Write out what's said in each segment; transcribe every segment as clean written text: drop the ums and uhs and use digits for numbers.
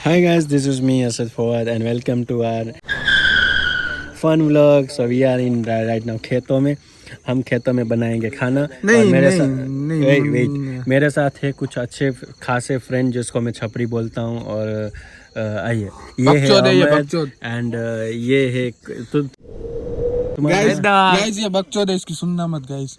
Hi guys, this is me Asad Fawad and welcome to our fun vlog. So we are in right now खेतों में. हम खेतों में बनाएंगे खाना और मेरे साथ वेट मेरे साथ है कुछ अच्छे खासे फ्रेंड जिसको मैं छपरी बोलता हूँ और आइए ये है अहमद एंड ये है गाइस ये बकचोद है, इसकी सुनना मत गाइस।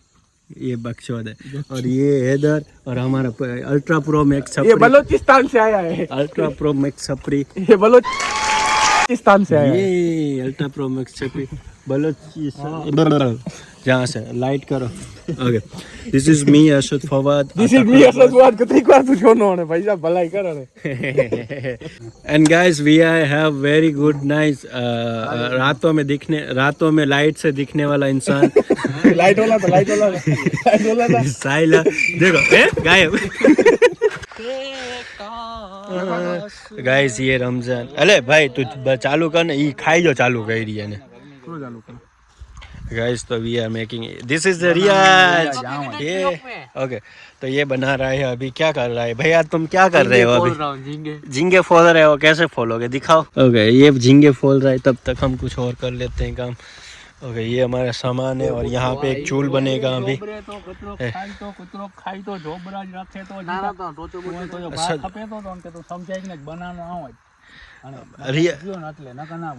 ये बकचोद है और ये हैदर और हमारा अल्ट्रा प्रो मैक्स छपरी, ये बलोचिस्तान से आया है। अल्ट्रा प्रो मैक्स छपरी, ये बलोचिस्तान से आया है। ये अल्ट्रा प्रो मैक्स छपरी बलोचिस्तान जहाँ से लाइट करो। Okay, this is me Ashad Fawad. This is me Ashad Fawad. कितनी बार तू छोड़ना होने भाई साहब, भलाई कर रहे। And guys we have very good nice रातों में लाइट से दिखने वाला इंसान। लाइट वाला था साइला देखो गायब। गाइस ये रमजान, अरे भाई तू चालू कर ना, ये खाई जो चालू कर रही है ने गाइस। तो we are making, this is Riyaz. ये ओके, तो ये बना रहा है अभी। क्या कर रहा है भैया, तुम क्या कर रहे हो अभी? झींगे फोल रहे हो, कैसे फोलोगे दिखाओ। ओके, ये झींगे फोल रहा है, तब तक हम कुछ और कर लेते हैं काम। ओके, ये हमारा सामान है और यहाँ पे एक चूल बनेगा अभी।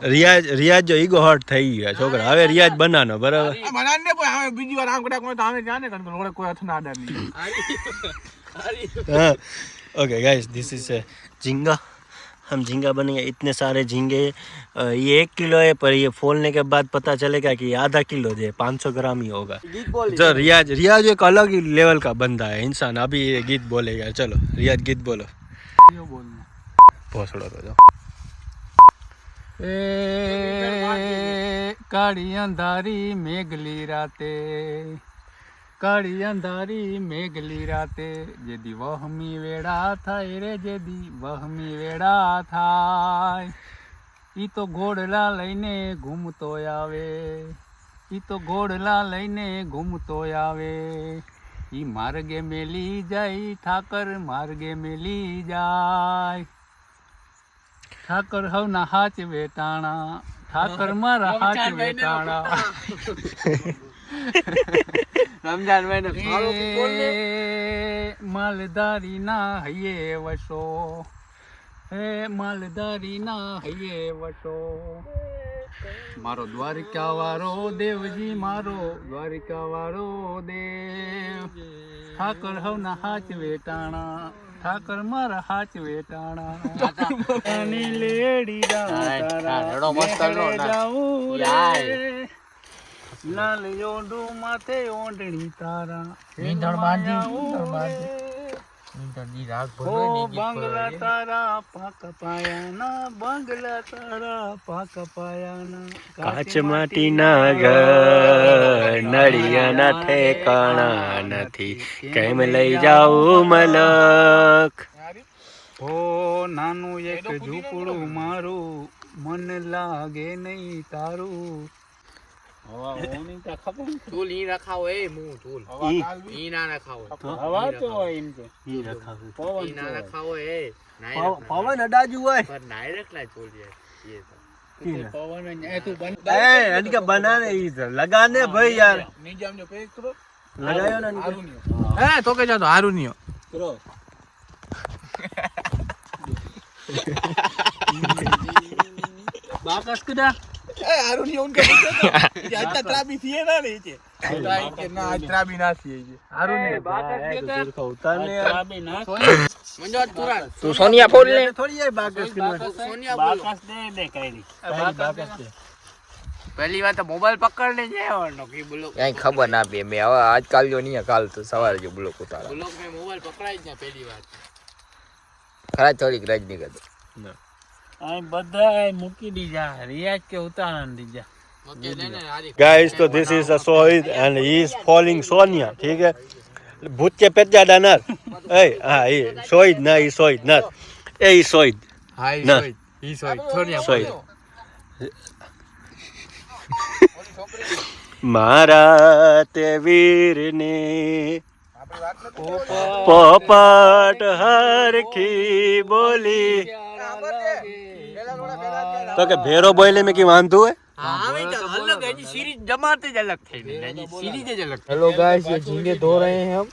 રિયાજ જો ઈગો હર્ટ થઈ ગયો છોકરા, હવે રિયાજ બનાનો બરાબર। ओके गाइस, दिस इज झींगा। हम झींगा बनेंगे, इतने सारे झींगे। ये 1 किलो है, पर ये फोलने के बाद पता चलेगा कि आधा किलो है, 500 ग्राम ही होगा। जो रियाज एक अलग ही लेवल का बंदा है इंसान। अभी ये गीत बोलेगा, चलो रियाज गीत बोलो। भोसड़ो तो जाओ। काળી અંધારી મેઘલી રાતે, કાળી અંધારી મેઘલી રાતે, જેદી વહમી વેળા થાય રે, જેદી વહમી વેળા થાય, ઈ તો ઘોડલા લઈને ઘૂમતો આવે, ઈ તો ઘોડલા લઈને ઘૂમતો આવે, ઈ માર્ગે મેલી જાય ઠાકર, માર્ગે મેલી જાય ઠાકર હવના હાચ વેટાણા, ઠાકર મારા હાચ વેટાણા। રમજાન મહિનો માલધારી ના હૈયે વસો, હે માલધારી ના હૈયે વસો, મારો દ્વારિકા વાળો દેવજી, મારો દ્વારિકા વાળો દેવ, ઠાકર હવના હાચ વેટાણા, ઠાકર મારા હાચ વેટાણા, એની લેડી જાઉં રે, લાલ ઓઢું માથે ઓઢણી તારા, બંગલા તારા પાક પાયાના, બંગલા તારા પાક પાયાના, કાચ માટીના ઘર નળિયાના ઠેકાણા નથી, કેમ લઈ જાઉં મલક। ઓ નાનું એક ઝૂંપડું મારું, મન લાગે નહીં તારું। પવન અડાજુ હોય बनाने लगाने भाई यार, लगायो ना तो के जा तो हारू नहीं हो बाकस कदा हारू नहीं उनके ये इतना ट्राबी थी है ना नीचे के ना ट्राबी ना थी ये हारू नहीं बाकस के उतारने ट्राबी ना मंजोत तुरंत तू सोनिया बोल ले थोड़ी है बाकस सोनिया बाकस दे कहीं बाकस दे। पहली बात तो मोबाइल पकड़ने जाए और नौकरी ब्लॉक कहीं खबर ना पे मैं आजकल जो नहीं है, काल तो सवार जो ब्लॉक उतारा, ब्लॉक में मोबाइल पकड़ाई जा। पहली बात खरा थोड़ी रजनी कर दो ना, आई बदा मुकी दीजा, रियाज के उतारन दीजा। गाइस, तो this is a Sohid and he is following Sonia, ठीक है। भूत के पेट जा डानर ए हां ये सोहिद ना, ये सोहिद ना, ए सोहिद हां ना, ही सोहिद सोनिया सोहिद मारा ते वीर ने પોપટ હરખી બોલી તો કે ભેરો બોલે મેં કી વાંધું હે अलग है जी सीरीज जमाते ज अलग थे जी सीरीज ज अलग हेलो गाइस ये झींगे धो रहे हैं हम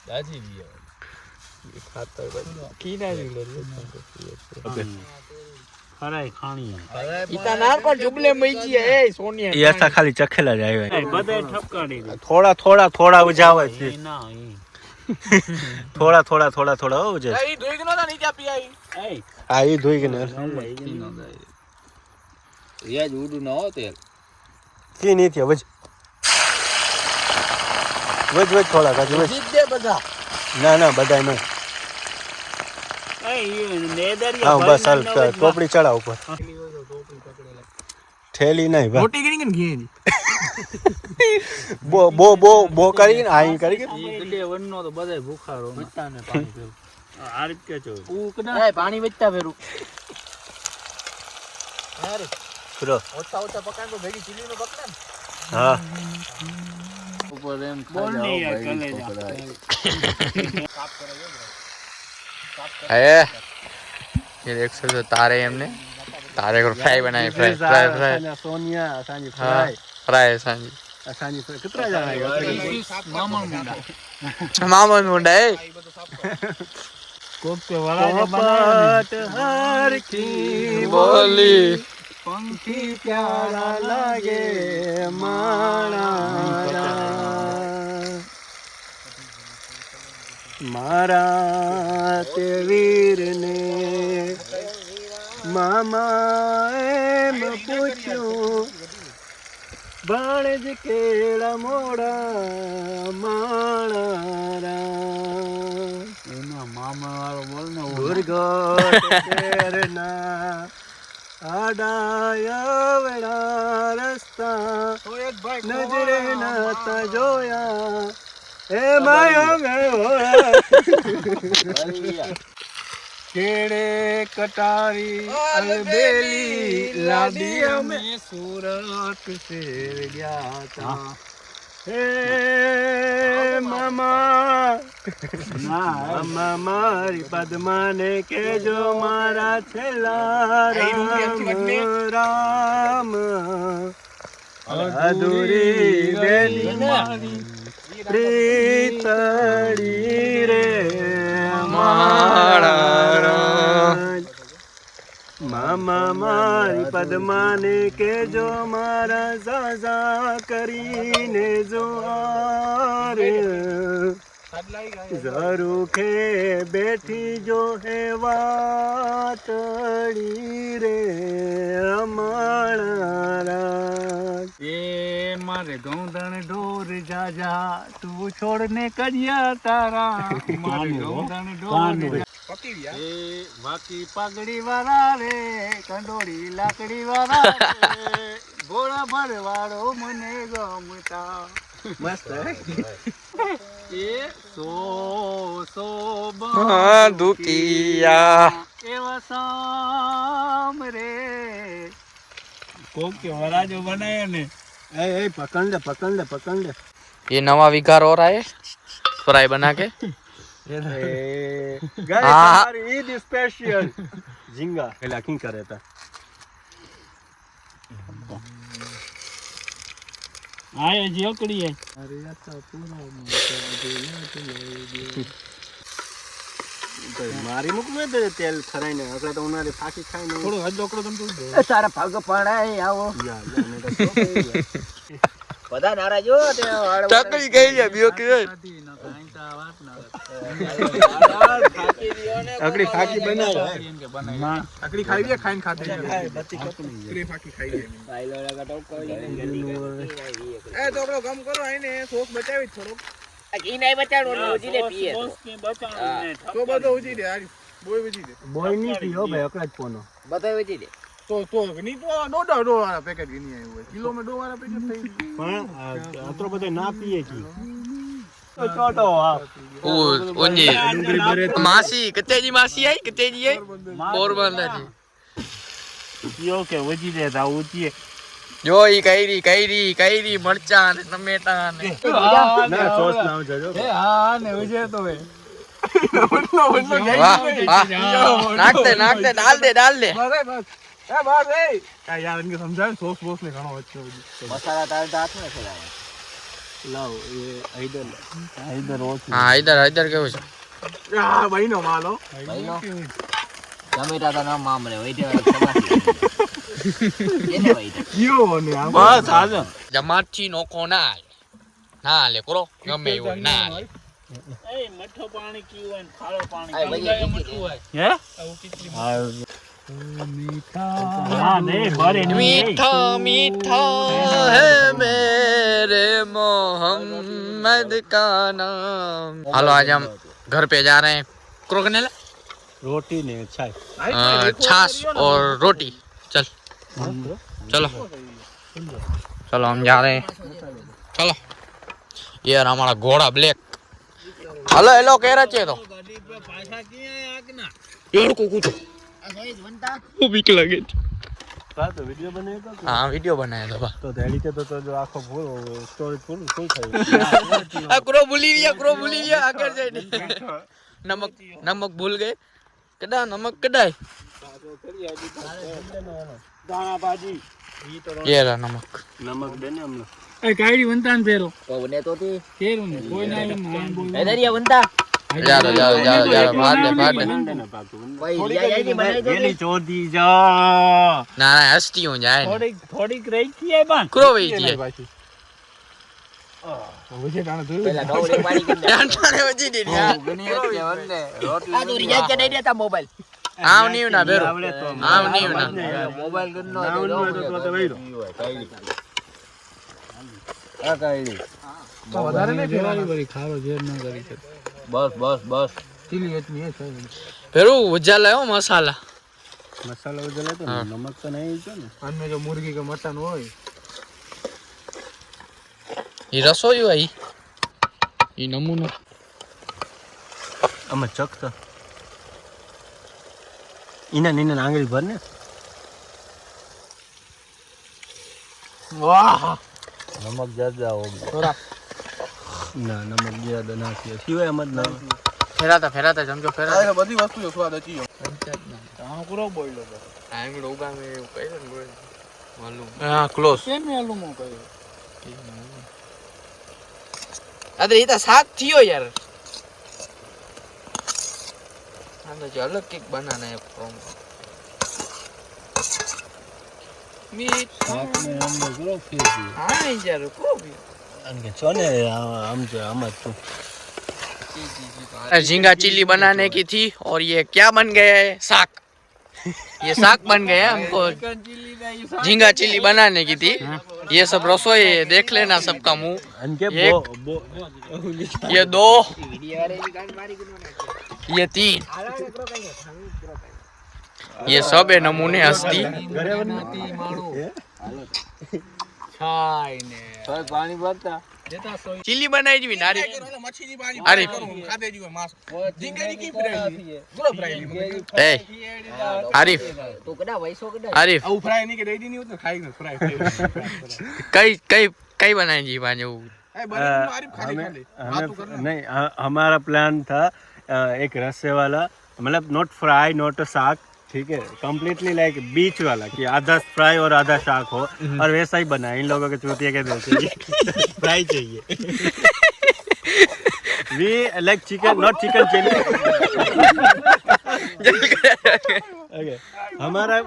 दादी भी है ये खाता है की ना ले खराई खानी है इतना ना पर जुबले मईची है ए सोनिया ये ऐसा खाली चखेला જ આવ્યા बदे ठपकाड़ी થોડા ઉજાવે છે ना થોડા ઉજે એ ધોઈ ગનો તા નીચે પીઆઈ એ આ ઈ ધોઈ કે ને ये जूडू ना हो तेल કી નહીં થયા વજ થોડા કાજુ વજ जीत दे बजा ના બધાય નહીં ए ये नेदरिया હા બસ હાલ ટોપડી ચડાવ ઉપર થેલી નહીં બસ रोटी करेंगे घी બો કરીને આઈ કરી કે ये गड्डे वन्नो तो बधाय भूखा रो बच्चा ने पानी पीऊ आ રીત કે છો ઉકના એ પાણી વેચતા ફેરું અરે ફરો ઓછા પકાન તો ભેગી ચીલી નો પકડા હા ઉપર એમ બોલ નહીં યાર કલે જા સાફ કરે है ये देख सकते हो तारे हमने तारे को फ्राई बनाए फ्राई સોનિયા સાંજી फ्राई फ्राई सांजी સાંજી કેટલા જણા मामा मुंडा है કોક કે વડા બનાવે હર કી बोली પંખી પ્યારા લાગે મારા તે વીરને મામા એમ પૂછ્યું ભાણેજ કેળા મોડા માણા એના મામા વાળો બોલ ને ગુરગોટ કેરના આડાયા રસ્તા નજરે નાતા જોયા એ માયો ગયો કેડે કટારી અલબેલી લાદી અમે સુરત से ગયા તા હે મામા મારી પદ્માને કેજો મારા છેલ્લા રામ અધૂરી બેલી મારી પ્રીતડી રે મારા મામા મારી પદ્માને કેજો મારા ઝાઝા કરીને જોહાર ઝરૂખે બેઠી જો હે વાતડી રે અમારા ये मारे गौंदण ढोर जा जा तू छोड़ने कजिया तारा मारे गौंदण ढोर ए बाकी पगड़ी वाला रे कंडोरी लाकड़ी वाला रे घोड़ा भरवाड़ो मने गमता મસ્ત ये सो दुखिया एवा शाम रे कोक के वरा जो बनाया ने ए पकड़ ले ये नवा विकार हो रहा है फ्राई बना के गाइस हमारी ईद स्पेशल झींगा पहला की करे था आए जोकड़ी है अरे अच्छा पूरा મારી મુક મે દે તેલ ખરાઈને એટલે તો ઉનારે ફાકી ખાઈને થોડો હજોકડો તમ તો तारा भाग पड़ाए आओ બધા નારાજ હો તે चकरी गई है बियो के અકડી ફાકી બનાવે અકડી ખાઈ લે ખાઈને ખાતે બત્તી કપની ફાકી ખાઈ લે એ તો આપણો કામ કરો આઈને સોસ બચાવી થોડો ઈ નહીં બચાડો ઉજી લે પીએ તો બધો ઉજી દે આ બોય ઉજી દે બોય ની પીઓ ભાઈ અકડા જ પોનો બધા ઉજી દે તો ની તો ડો વાળા પેકેટ ની આવ્યું હોય કિલો માં ડો વાળા પેકેટ થઈ પણ અતરો બધો ના પીએ કી ચોટો આ ओ ओनी मासी कतेजी मासी आई कतेजी आई पोरबंदर जी યો કે ઉજી દે તા ઉજી जो ई कैरी मरचा ने टमेटा ने ના સોસ નાવ જજો એ હા ને ઉજે તો હે વાહ વાહ નાખ દે ડાલ દે यार इनके समझाए सॉस बॉस ने खाना अच्छा મસાલા તાર હાથ માં ખેલાવે લાવ એ હૈદર ઓછું હા હૈદર કેવું છે यार भाई नो मालो ભાઈ નો ટમેટા તો ના મામરે વઈતે એને વઈતે यो ने બસ હાજર જમાટી નોકો ના લે કરો ગમે એવું ના લે मीठा है मेरे मोहम्मद का नाम हेलो आज हम घर पे जा रहे हैं क्रोकनेल रोटी ने छाछ छाछ और रोटी चलो हम जा रहे हैं चलो यार हमारा घोड़ा ब्लैक हेलो कह रहा चाहिए तो यार को कुछ वो बीक लगे તો વિડિયો બનાવ્યો તો हाँ वीडियो बनाया था તો ધેડી કે તો જો આખો ફૂલ સ્ટોરેજ ફૂલ થઈ क्रो भूली लिया आकर जाए नमक भूल गए कदा नमक कदाई દાણા ભાજી ये रहा नमक નમક દે ને અમને ए काईडी बनता न फेरो કોને તો તે फेरो ने कोई ना बोल એ દરિયા બનતા जा भाग दे ભાઈ ભાઈ યાર બનાવી દો પેલી ચોધી જા ना हस्ती हो जाए થોડીક રહી ગઈ બન क्रो वही थी मुझे दाना दो પેલા ડોલે પાડી કે जाने वजी दे यार ગણી હતી વંદે આ તો રિચાર્જ કે દઈ દેતા મોબાઈલ आव नहीं ना बेरो आव नहीं ना મોબાઈલ ગણનો આ કાઈડી તો વધારે ને ફેરવાની બરી ખારો જેર ના કરી છે બસ ચીલી એટલી હે સાહેબ फेरू उजाला हो मसाला મસાલો ઉજલે તો નમક તો નહીં છે ને અનમે જો મુર્ગી કે મટન હોય ये रसोई आई ये नमूना આમાં ચક તો ઈના આંગળી ભર ને વાહ નમક જ્યાદા હો થોડા ના નમક જ્યાદા નાખીએ સિવાય મત ના फेराता समझो फेराता આ બધી વસ્તુ જો સ્વાદ હતી આ પૂરો બોઈલો आंगड़ उगा में कह बोल मालूम हां क्लोज કેમ મેલું મો કહ્યું अरे ये तो साथ थियो यार हम तो अलग केक बनाना है फ्रॉम मीट શાક ને અમને કરો ફેરવી हां यार को भी અને કે છો ને આમ છે આમ જ છું झींगा चिल्ली बनाने की थी और ये क्या बन गया है साग ये साग बन गया है हमको झींगा चिल्ली बनाने की थी ये सब रसोई है, देख लेना सबका मुंह અને કે એક. બો ये 2 ये 3 ये सब है नमूने हस्ती પાણી ભરતા चिल्ली बनाई जी नारी મચ્છી ની अरे ખાધે જીવો માસ જીંગડી કી ફ્રાઈ ગુલો ફ્રાઈ ए आरिफ તો કડા વૈસો કડા आरिफ આવું ફ્રાઈ ની કે દઈ દી ની હોત ને ખાઈ ને ફ્રાઈ कई कई कई बनाई जी बाजू એ બને મારી ખાલી ખાલી हमें नहीं हमारा प्लान था एक रस्से वाला मतलब नॉट फ्राई नॉट साग ठीक है कम्प्लीटली लाइक बीच वाला कि आधा फ्राई और आधा शाक हो और वैसा ही बना इन लोगों के चूतिया के दिल चाहिए फ्राई चाहिए we like chicken not chicken chilli okay हमारा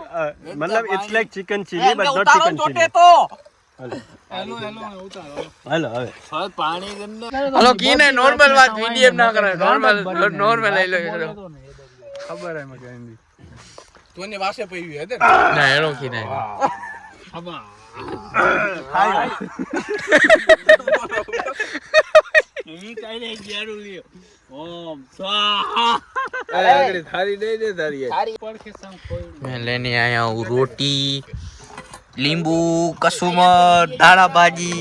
मतलब it's like chicken chilli but not chicken chilli hello ઉતારો हेलो હવે પાણી ગંદા हेलो की ने नॉर्मल बात वीडियो ना करे नॉर्मल नॉर्मल ले लो ખબર હે મકે હિન્દી તોને વાસે પઈ હે ना हेलो की नहीं હબા ઈ કાઈ ને જાડું લ્યો ઓમ સ્વાહા આગળ થારી દે દે થારી પર કે સમ કોઈ मैं लेने आया हूँ रोटी लींबू कसुमर दाड़ा भाजी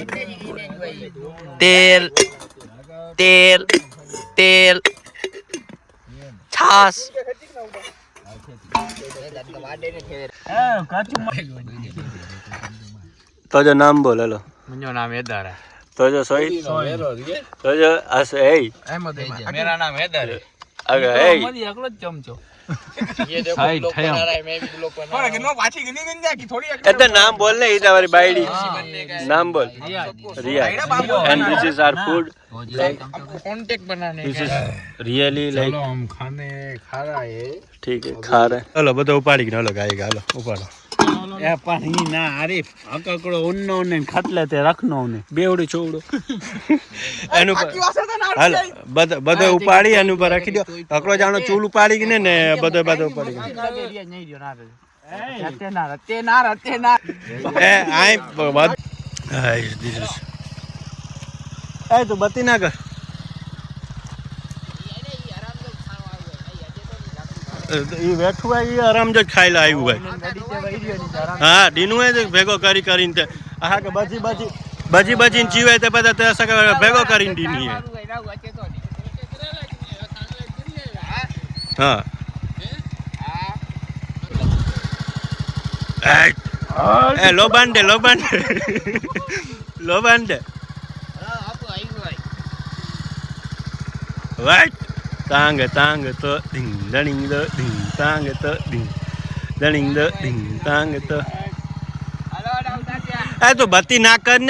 तेल तेल तेल छाछ તો જો નામ બોલ હેલો मुझे नाम हैदर है તો જો સોઈ તો જો અસ એ मेरा नाम हैदर है અરે એ મળી એકલો જ ચમચો ये देखो हाय, ब्लॉक ठयम। बना रहा है मैं भी ब्लॉक बना रहा हूं પાછી ગની ગની જાકી થોડી એ તો નામ બોલ ને એ તમારી બાયડી बनने का है નામ બોલ Riya and this is our food आपको कांटेक्ट बनाने दिस का इज रियली लाइक हम खाने खा रहा है ठीक है खा रहे हेलो બધો ઉપાડી ગયો હાલો ગાય હાલો ઉપાડો એ પણ ઈ ના આરીફ અકકડો ઉન્નો ને ખાટલે તે રખનો ને બેવડું ચોવડો એનું પર હાલો બધો ઉપાડી એનું પર રાખી દો અકડો જાણો ચૂલ ઉપાડી ગઈ ને બધો ઉપાડી ગયો એ આય બદ આય ધીસ ઇઝ એ તો બતી ના કર ઈ બેઠું હોય ઈ આરામ જ ખાઈ લે આવ્યું ભાઈ હા ડીનું હોય ભેગો કરીને તે હા કે બજી જીવે તે બધા તે સકે ભેગો કરીને ડીની હા એ લોબાંડે વાઈટ તાંગ તો ઢીંગ દણીંગ ઢીંગ તાંગ તો ઢીંગ દણીંગ ઢીંગ તાંગ તો એ તો બત્તી ના કર ને